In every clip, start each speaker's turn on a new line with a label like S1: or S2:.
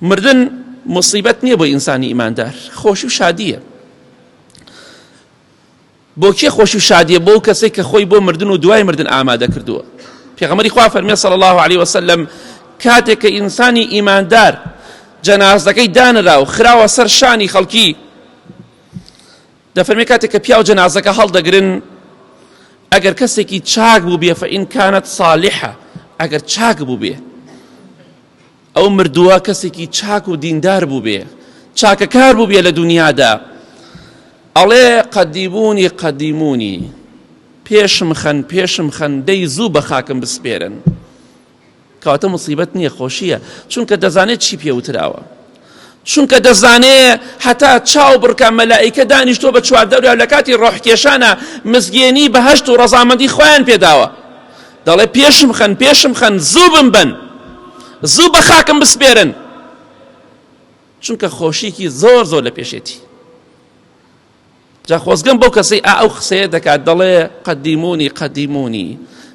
S1: مردن مصیبەت نییە بۆ ئینسانی ئیماندار، خۆشی و شادیە. بۆ کێ خۆشی و شادیە؟ بۆ کەسێک کە خۆی بۆ مردن و دوای مردن ئامادە کردووە. پێغەمبەری خوا فەرمێ صلی الله عليه وسلم کاتێک کە ئینسانی ئیماندار جەنازەکەی دانرا و خراوە سەر شانی خەڵکی، دەفەرمێ کاتێک کە پیا و جەنازەکە هەڵدەگرن، ئەگەر کەسێکی چاک بوو بێ فەئین کانت صالحە، ئەگەر چاک بوو بێ ئەو مردووە کەسێکی چاک و دیندار بوو بێ، چاکەکار بوو بێ لە دنیادا، ئەڵێ قەدیمونی قەدیمونی، پێشم خەن پێشم خەن، دەی زوو بە خاکم بسپێرن. کەواتە مصیبەت نییە، خۆشیە، چونکە دەزانێت چی پێوتراوە، چونکە دەزانێ هەتا چاو بڕکە مەلائیکە دانیشتۆ بە چواردەورە لە کاتی ڕۆحکێشانە مزگێنی بەهەشت و ڕەزامەندی خۆیان پێداوە، دەڵێ پێشم خەن پێشم خەن، زوو بمبەن، زوو بە خاکم بسپێرن، چونکە خۆشیکی زۆر زۆر لە پێشێتی. جا خۆزگەم بەو کەسەی ئەو قسەیە دەکات، دەڵێ قەدیمونی قەدیمونی،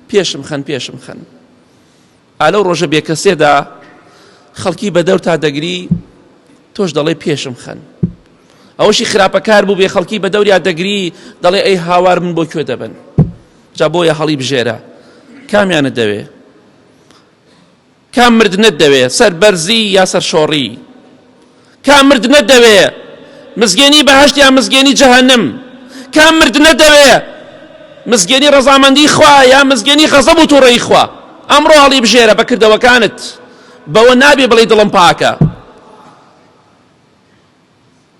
S1: پێشم خەن پێشم خەن. ئالەو ڕۆژە بێکەسێدا خەڵکی بەدەور تا دەگری، تۆش دەڵێ پێشم خەن. ئەوەشی خراپەکار بوو بێ خەڵکی بەدەوریا دەگری، دەڵێ ئەی هاوار من بۆ کوێ دەبن. جا بۆیە هەڵی بژێرە، کامیانت دەوێ؟ کام مردنت دەوێ؟ سەر بەرزی یا سەر شۆڕی؟ کام مردنت دەوێ؟ مزگێنی بەهەشت یا مزگێنی جەهەنم؟ کام مردنت دەوێ؟ مزگێنی ڕەزامەندی خوا یا مزگێنی غەزەب و تووڕەیی خوا؟ ئەمڕۆ هەڵی بژێرە بە کردەوەکانت، بەوە نابێ بڵێ دڵم پاکە.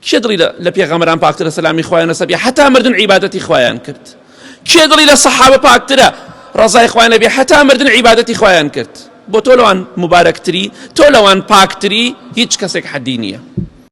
S1: کێ دڵی لە پێغەمبەران پاکترە سەلامی خوایان لەسەر بێ هەتا مردن عیبادەتی خوایان کرد؟ کێ دڵی لە سەحابە پاکترە ڕەزای خوایان لەبێ هەتا مردن عیبادەتی خوایان کرد؟ بۆ تۆ لەوان مبارەکتری، تۆ لەوان پاکتری، هیچ کەسێک حەدی نییە.